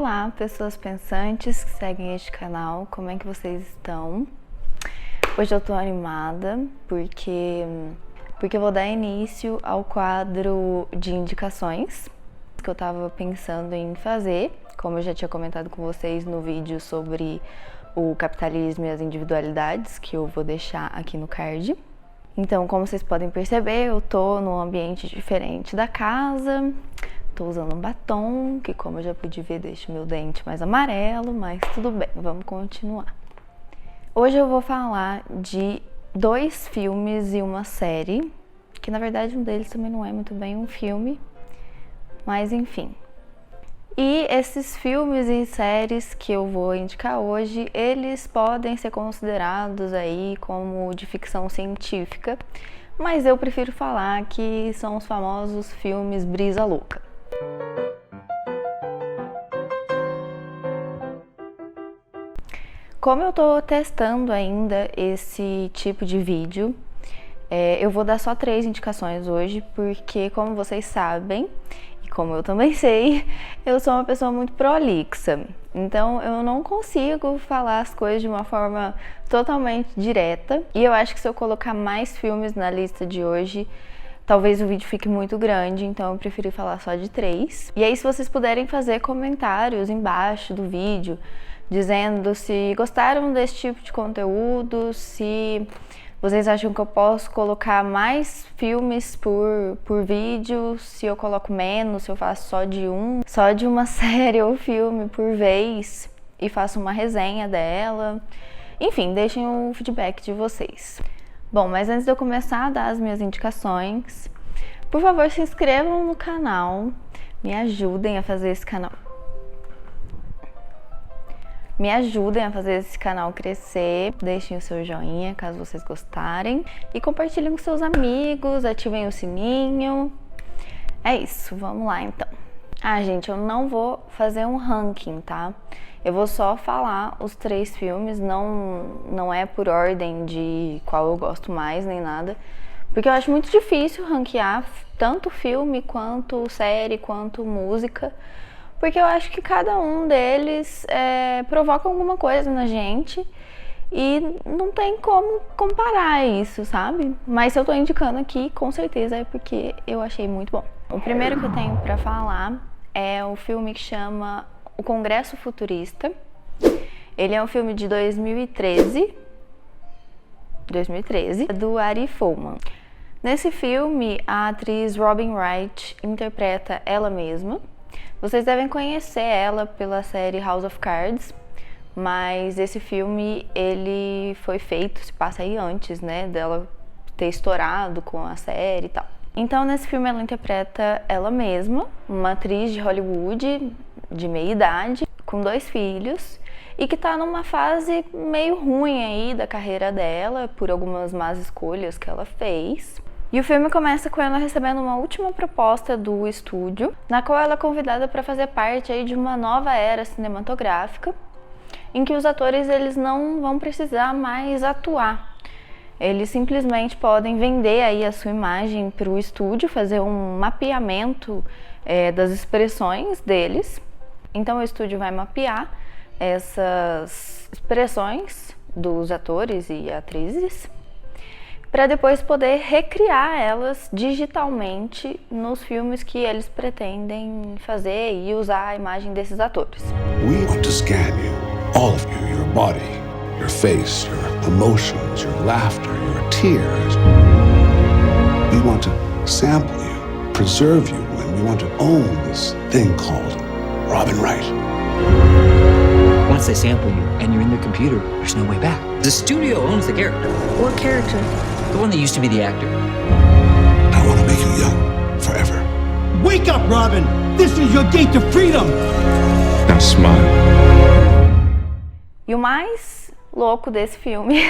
Olá, pessoas pensantes que seguem este canal, como é que vocês estão? Hoje eu tô animada porque eu vou dar início ao quadro de indicações que eu tava pensando em fazer, como eu já tinha comentado com vocês no vídeo sobre o capitalismo e as individualidades, que eu vou deixar aqui no card. Então, como vocês podem perceber, eu tô num ambiente diferente da casa. Tô usando um batom, que como eu já pude ver, deixa o meu dente mais amarelo, mas tudo bem, vamos continuar. Hoje eu vou falar de 2 filmes e uma série, que na verdade um deles também não é muito bem um filme, mas enfim. E esses filmes e séries que eu vou indicar hoje, eles podem ser considerados aí como de ficção científica, mas eu prefiro falar que são os famosos filmes brisa louca. Como eu tô testando ainda esse tipo de vídeo, eu vou dar só 3 indicações hoje, porque como vocês sabem, e como eu também sei, eu sou uma pessoa muito prolixa. Então eu não consigo falar as coisas de uma forma totalmente direta. E eu acho que se eu colocar mais filmes na lista de hoje, talvez o vídeo fique muito grande, então eu preferi falar só de 3. E aí, se vocês puderem fazer comentários embaixo do vídeo, dizendo se gostaram desse tipo de conteúdo, se vocês acham que eu posso colocar mais filmes por vídeo, se eu coloco menos, se eu faço só de uma série ou filme por vez e faço uma resenha dela. Enfim, deixem o feedback de vocês. Bom, mas antes de eu começar a dar as minhas indicações, por favor, se inscrevam no canal, me ajudem a fazer esse canal. Me ajudem a fazer esse canal crescer, deixem o seu joinha caso vocês gostarem e compartilhem com seus amigos, ativem o sininho. É isso, vamos lá então. Gente, eu não vou fazer um ranking, tá? Eu vou só falar os 3 filmes, não é por ordem de qual eu gosto mais nem nada, porque eu acho muito difícil ranquear tanto filme quanto série, quanto música, porque eu acho que cada um deles provoca alguma coisa na gente e não tem como comparar isso, sabe? Mas se eu tô indicando aqui, com certeza é porque eu achei muito bom. O primeiro que eu tenho pra falar é o filme que chama O Congresso Futurista. Ele é um filme de 2013, do Ari Folkman. Nesse filme, a atriz Robin Wright interpreta ela mesma. Vocês devem conhecer ela pela série House of Cards, mas esse filme, ele foi feito, se passa aí antes, né, dela ter estourado com a série e tal. Então, nesse filme, ela interpreta ela mesma, uma atriz de Hollywood de meia idade, com 2 filhos, e que tá numa fase meio ruim aí da carreira dela, por algumas más escolhas que ela fez. E o filme começa com ela recebendo uma última proposta do estúdio, na qual ela é convidada para fazer parte aí de uma nova era cinematográfica, em que os atores eles não vão precisar mais atuar. Eles simplesmente podem vender aí a sua imagem para o estúdio, fazer um mapeamento das expressões deles. Então o estúdio vai mapear essas expressões dos atores e atrizes, para depois poder recriar elas digitalmente nos filmes que eles pretendem fazer e usar a imagem desses atores. We want to scan you, all of you, your body, your face, your emotions, your laughter, your tears. We want to sample you, preserve you, and we want to own this thing called Robin Wright. Once they sample you and you're in their computer, there's no way back. The studio owns the character. What character? The one that used to be the actor. I want to make you young forever. Wake up, Robin! This is your gate to freedom! Now smile. E o mais louco desse filme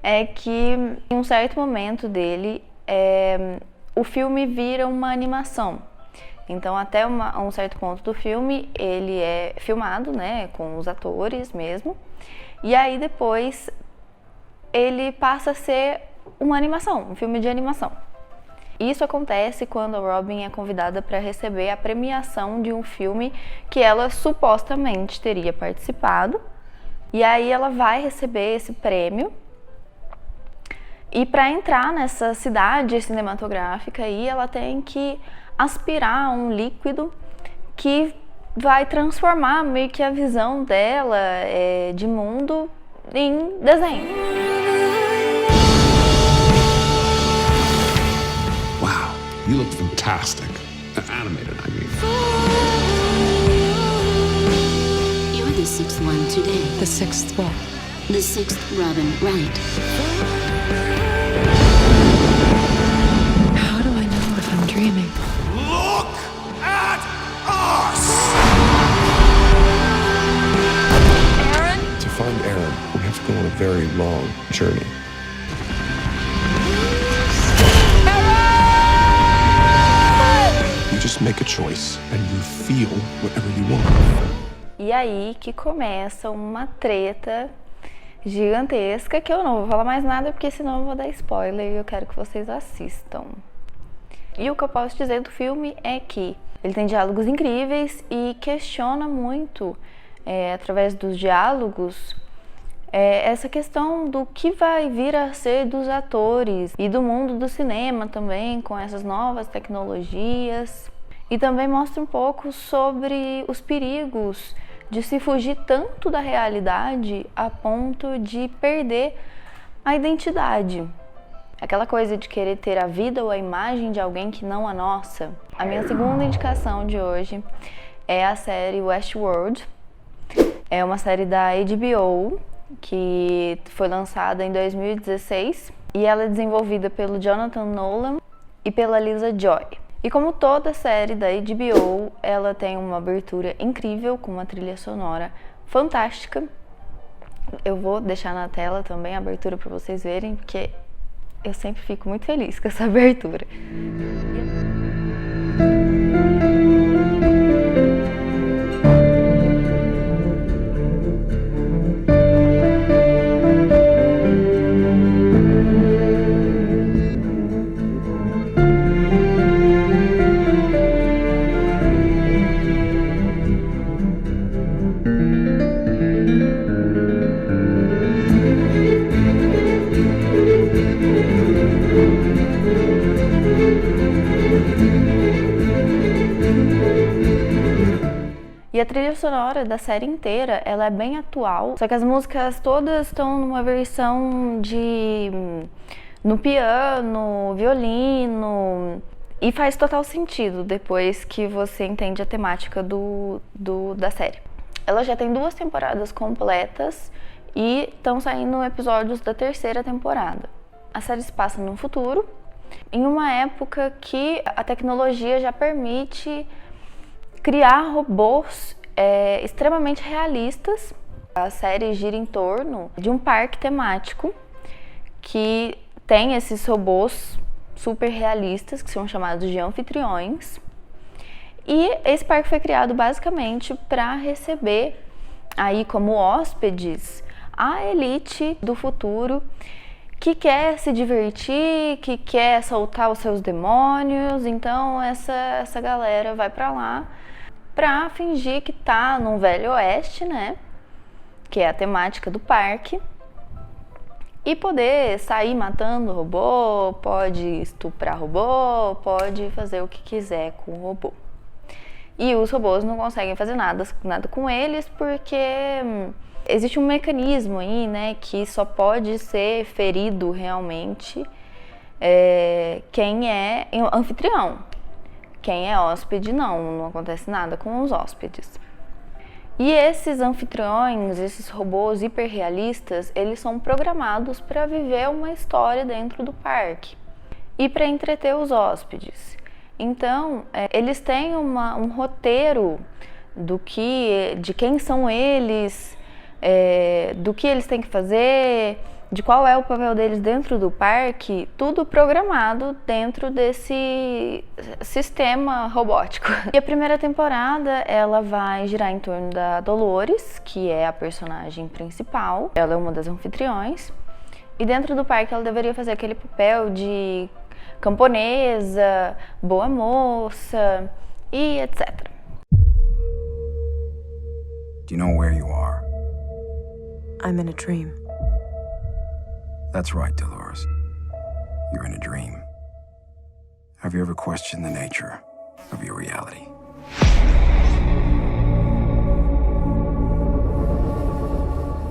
é que em um certo momento dele, o filme vira uma animação. Então, até um certo ponto do filme, ele é filmado, né, com os atores mesmo. E aí depois ele passa a ser uma animação, um filme de animação. Isso acontece quando a Robin é convidada para receber a premiação de um filme que ela supostamente teria participado. E aí ela vai receber esse prêmio. E para entrar nessa cidade cinematográfica aí, ela tem que aspirar um líquido que vai transformar meio que a visão dela de mundo em desenho. Wow, you look fantastic. Animated, I mean. You're the sixth one today. The sixth what? The sixth Robin Wright. How do I know if I'm dreaming? Look at us! To find Aaron, we have to go on a very long journey. You just make a choice and you feel whatever you want. E aí que começa uma treta gigantesca, que eu não vou falar mais nada, porque senão eu vou dar spoiler e eu quero que vocês assistam. E o que eu posso dizer do filme é que ele tem diálogos incríveis e questiona muito, através dos diálogos, essa questão do que vai vir a ser dos atores e do mundo do cinema também, com essas novas tecnologias. E também mostra um pouco sobre os perigos de se fugir tanto da realidade a ponto de perder a identidade. Aquela coisa de querer ter a vida ou a imagem de alguém que não a nossa. A minha segunda indicação de hoje é a série Westworld. É uma série da HBO que foi lançada em 2016 e ela é desenvolvida pelo Jonathan Nolan e pela Lisa Joy. E como toda série da HBO, ela tem uma abertura incrível, com uma trilha sonora fantástica. Eu vou deixar na tela também a abertura para vocês verem, porque eu sempre fico muito feliz com essa abertura. E a trilha sonora da série inteira, ela é bem atual, só que as músicas todas estão numa versão no piano, violino, e faz total sentido depois que você entende a temática da série. Ela já tem 2 temporadas completas e estão saindo episódios da 3ª temporada. A série se passa no futuro, em uma época que a tecnologia já permite criar robôs extremamente realistas. A série gira em torno de um parque temático que tem esses robôs super realistas, que são chamados de anfitriões. E esse parque foi criado basicamente para receber aí como hóspedes a elite do futuro que quer se divertir, que quer soltar os seus demônios. Então essa galera vai para lá para fingir que tá num velho oeste, né? Que é a temática do parque. E poder sair matando o robô, pode estuprar robô, pode fazer o que quiser com o robô. E os robôs não conseguem fazer nada com eles porque existe um mecanismo aí, né? Que só pode ser ferido realmente quem é anfitrião. Quem é hóspede, não acontece nada com os hóspedes. E esses anfitriões, esses robôs hiperrealistas, eles são programados para viver uma história dentro do parque e para entreter os hóspedes. Então, eles têm um roteiro de quem são eles, do que eles têm que fazer, de qual é o papel deles dentro do parque, tudo programado dentro desse sistema robótico. E a primeira temporada, ela vai girar em torno da Dolores, que é a personagem principal. Ela é uma das anfitriões. E dentro do parque ela deveria fazer aquele papel de camponesa, boa moça e etc. Do you know where you are? I'm in a dream. That's right, Dolores. You're in a dream. Have you ever questioned the nature of your reality?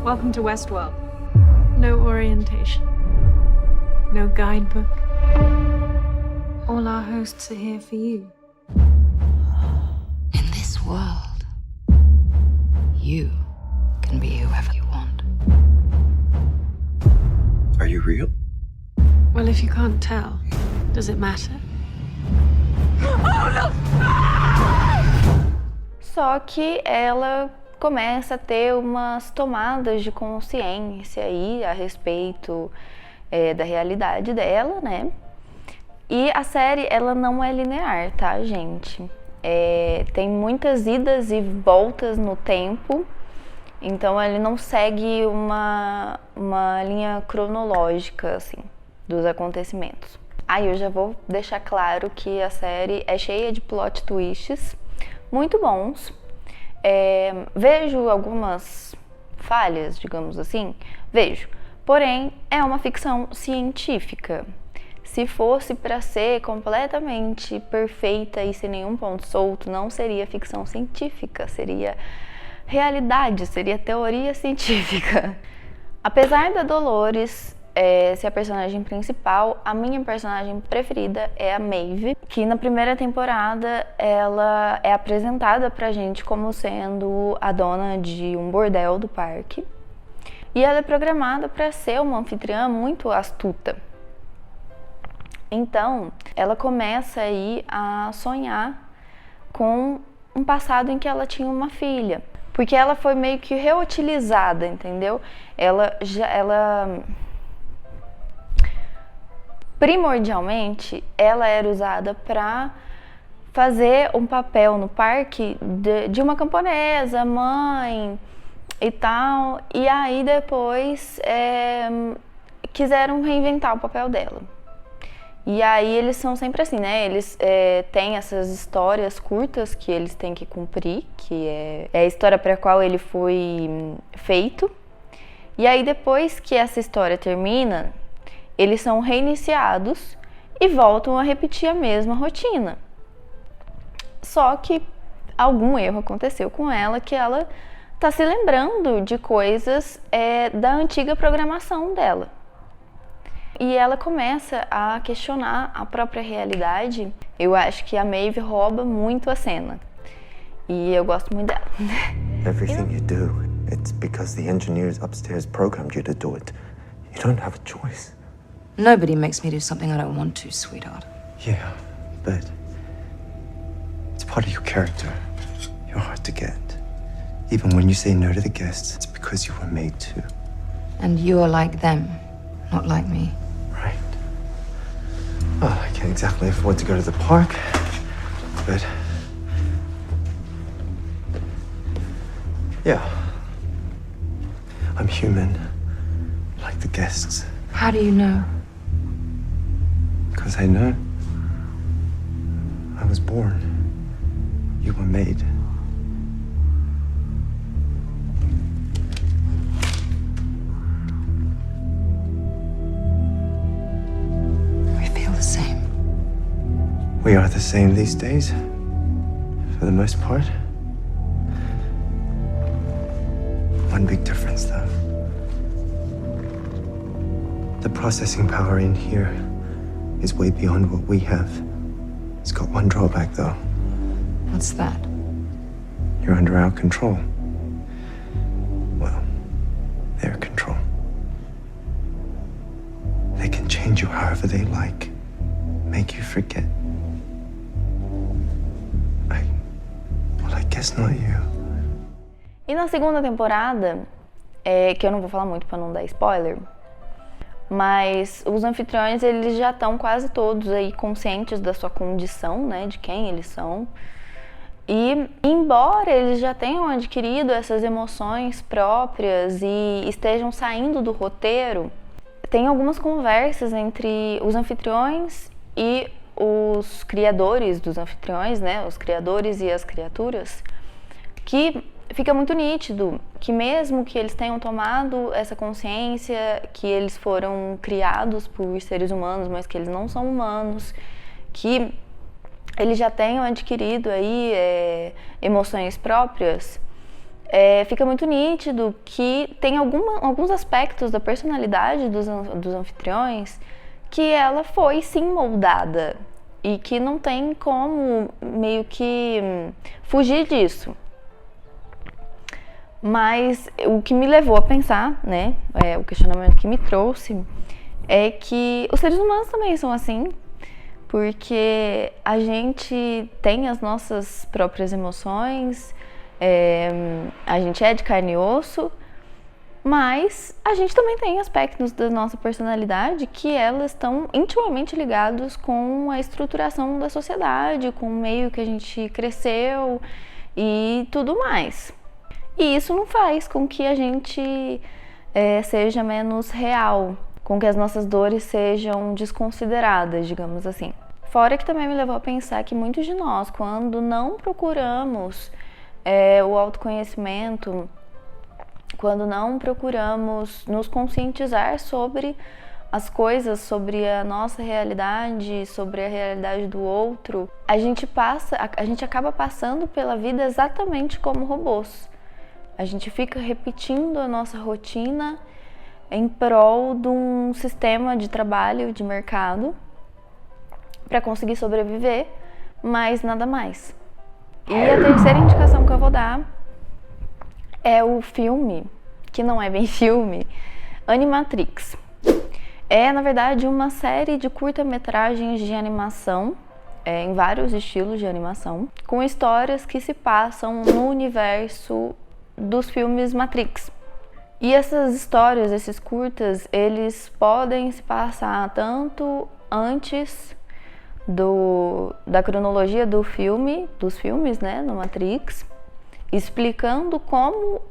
Welcome to Westworld. No orientation. No guidebook. All our hosts are here for you. In this world, you can be whoever you want. Are you real? Well, if you can't tell, does it matter? Só que ela começa a ter umas tomadas de consciência aí a respeito da realidade dela, né? E a série, ela não é linear, tá, gente? Tem muitas idas e voltas no tempo, então ele não segue uma linha cronológica, assim, dos acontecimentos. Aí eu já vou deixar claro que a série é cheia de plot twists muito bons. Vejo algumas falhas, digamos assim, vejo. Porém, é uma ficção científica. Se fosse para ser completamente perfeita e sem nenhum ponto solto, não seria ficção científica, seria realidade, seria teoria científica. Apesar da Dolores ser a personagem principal, a minha personagem preferida é a Maeve, que na primeira temporada ela é apresentada pra gente como sendo a dona de um bordel do parque. E ela é programada para ser uma anfitriã muito astuta. Então, ela começa aí a sonhar com um passado em que ela tinha uma filha. Porque ela foi meio que reutilizada, entendeu? Ela primordialmente, ela era usada para fazer um papel no parque de uma camponesa, mãe e tal. E aí depois quiseram reinventar o papel dela. E aí eles são sempre assim, né? Eles têm essas histórias curtas que eles têm que cumprir, que é a história para a qual ele foi feito. E aí depois que essa história termina, eles são reiniciados e voltam a repetir a mesma rotina. Só que algum erro aconteceu com ela, que ela tá se lembrando de coisas da antiga programação dela. E ela começa a questionar a própria realidade. Eu acho que a Maeve rouba muito a cena. E eu gosto muito dela. Everything you do, it's because the engineers upstairs programmed you to do it. You don't have a choice. Nobody makes me do something I don't want to, sweetheart. Yeah, but it's part of your character. You're hard to get. Even when you say no to the guests, it's because you were made to. And you're like them, not like me. Right. Well, I can't exactly afford to go to the park, but yeah, I'm human, like the guests. How do you know? Because I know. I was born. You were made. We feel the same. We are the same these days, for the most part. One big difference, though. The processing power in here is way beyond what we have. It's got one drawback, though. What's that? You're under our control. Well, their control. They can change you however they like. Make you forget. I guess not you. E na segunda temporada, que eu não vou falar muito pra não dar spoiler, mas os anfitriões, eles já estão quase todos aí conscientes da sua condição, né, de quem eles são. E embora eles já tenham adquirido essas emoções próprias e estejam saindo do roteiro, tem algumas conversas entre os anfitriões e os criadores dos anfitriões, né, os criadores e as criaturas, que fica muito nítido que mesmo que eles tenham tomado essa consciência, que eles foram criados por seres humanos, mas que eles não são humanos, que eles já tenham adquirido aí emoções próprias, fica muito nítido que tem alguns aspectos da personalidade dos anfitriões que ela foi sim moldada e que não tem como meio que fugir disso. Mas o que me levou a pensar, né, o questionamento que me trouxe, é que os seres humanos também são assim, porque a gente tem as nossas próprias emoções, a gente é de carne e osso, mas a gente também tem aspectos da nossa personalidade que elas estão intimamente ligados com a estruturação da sociedade, com o meio que a gente cresceu e tudo mais. E isso não faz com que a gente seja menos real, com que as nossas dores sejam desconsideradas, digamos assim. Fora que também me levou a pensar que muitos de nós, quando não procuramos o autoconhecimento, quando não procuramos nos conscientizar sobre as coisas, sobre a nossa realidade, sobre a realidade do outro, a gente acaba passando pela vida exatamente como robôs. A gente fica repetindo a nossa rotina em prol de um sistema de trabalho, de mercado, para conseguir sobreviver, mas nada mais. E a terceira indicação que eu vou dar é o filme, que não é bem filme, Animatrix. É, na verdade, uma série de curta-metragens de animação, em vários estilos de animação, com histórias que se passam no universo dos filmes Matrix. E essas histórias, esses curtas, eles podem se passar tanto antes da cronologia dos filmes, né, no Matrix, explicando como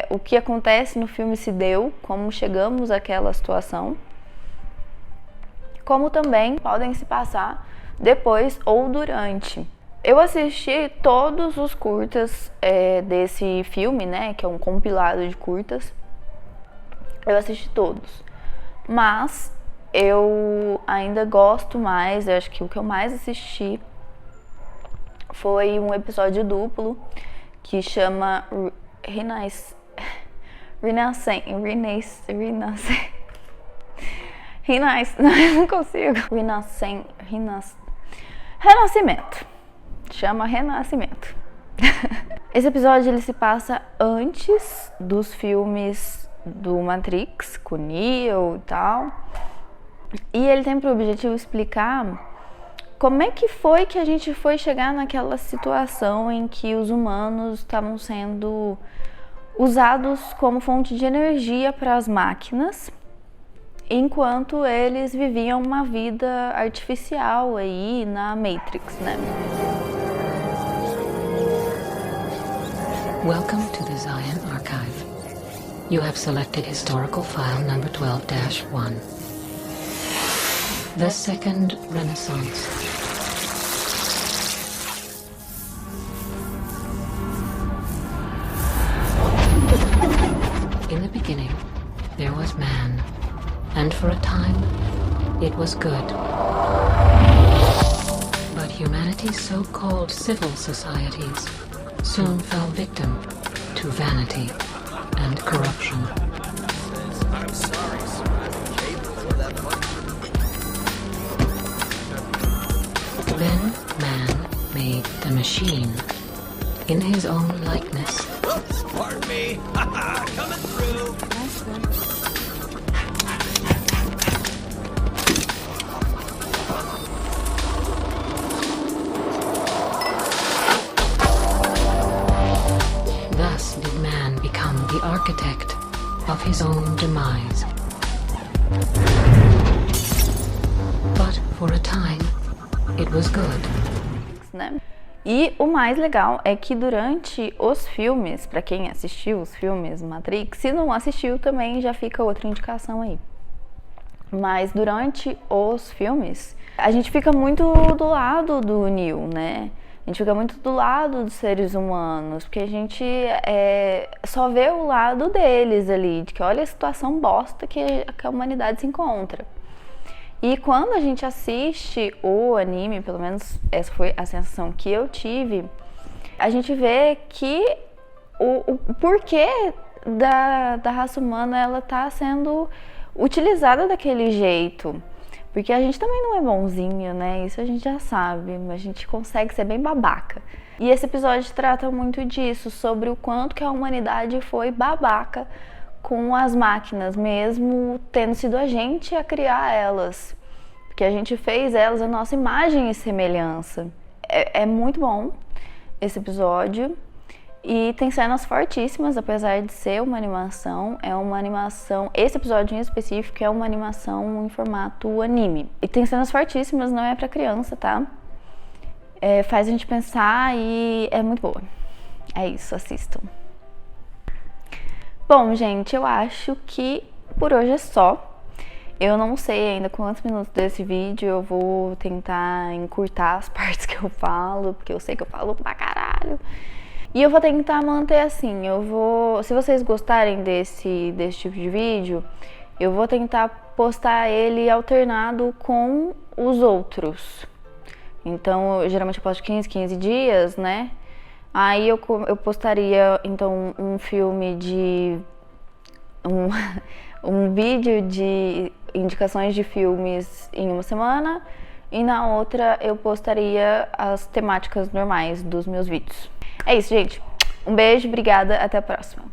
o que acontece no filme se deu, como chegamos àquela situação, como também podem se passar depois ou durante. Eu assisti todos os curtas desse filme, né, que é um compilado de curtas. Eu assisti todos, mas eu ainda gosto mais, eu acho que o que eu mais assisti foi um episódio duplo que chama Renascimento. Chama Renascimento. Esse episódio ele se passa antes dos filmes do Matrix, com Neo e tal. E ele tem por objetivo explicar como é que foi que a gente foi chegar naquela situação em que os humanos estavam sendo usados como fonte de energia para as máquinas, enquanto eles viviam uma vida artificial aí na Matrix, né? Welcome to the Zion Archive. You have selected historical file number 12-1. The Second Renaissance. In the beginning, there was man, and for a time, it was good. But humanity's so-called civil societies soon fell victim to vanity and corruption. I'm sorry, sir. I'm capable of that much. Then man made the machine in his own likeness. Oops, pardon me. Coming through. Thus did man become the architect of his own demise. But for a time, it was good. Né? E o mais legal é que durante os filmes, para quem assistiu os filmes Matrix, se não assistiu também já fica outra indicação aí. Mas durante os filmes, A gente fica muito do lado do Neil, né? A gente fica muito do lado dos seres humanos, porque a gente só vê o lado deles ali, de que olha a situação bosta que a humanidade se encontra. E quando a gente assiste o anime, pelo menos essa foi a sensação que eu tive, a gente vê que o porquê da raça humana ela tá sendo utilizada daquele jeito. Porque a gente também não é bonzinho, né? Isso a gente já sabe, mas a gente consegue ser bem babaca. E esse episódio trata muito disso, sobre o quanto que a humanidade foi babaca com as máquinas, mesmo tendo sido a gente a criar elas. Porque a gente fez elas a nossa imagem e semelhança. É muito bom esse episódio. E tem cenas fortíssimas, apesar de ser uma animação, esse episódio em específico é uma animação em formato anime. E tem cenas fortíssimas, não é pra criança, tá? Faz a gente pensar e é muito boa. É isso, assistam. Bom, gente, eu acho que por hoje é só. Eu não sei ainda quantos minutos desse vídeo, eu vou tentar encurtar as partes que eu falo, porque eu sei que eu falo pra caralho. E eu vou tentar manter assim, se vocês gostarem desse tipo de vídeo, eu vou tentar postar ele alternado com os outros. Então, geralmente eu posto 15 dias, né? Aí eu postaria, então, um filme de... um vídeo de indicações de filmes em uma semana, e na outra eu postaria as temáticas normais dos meus vídeos. É isso, gente. Um beijo, obrigada, até a próxima.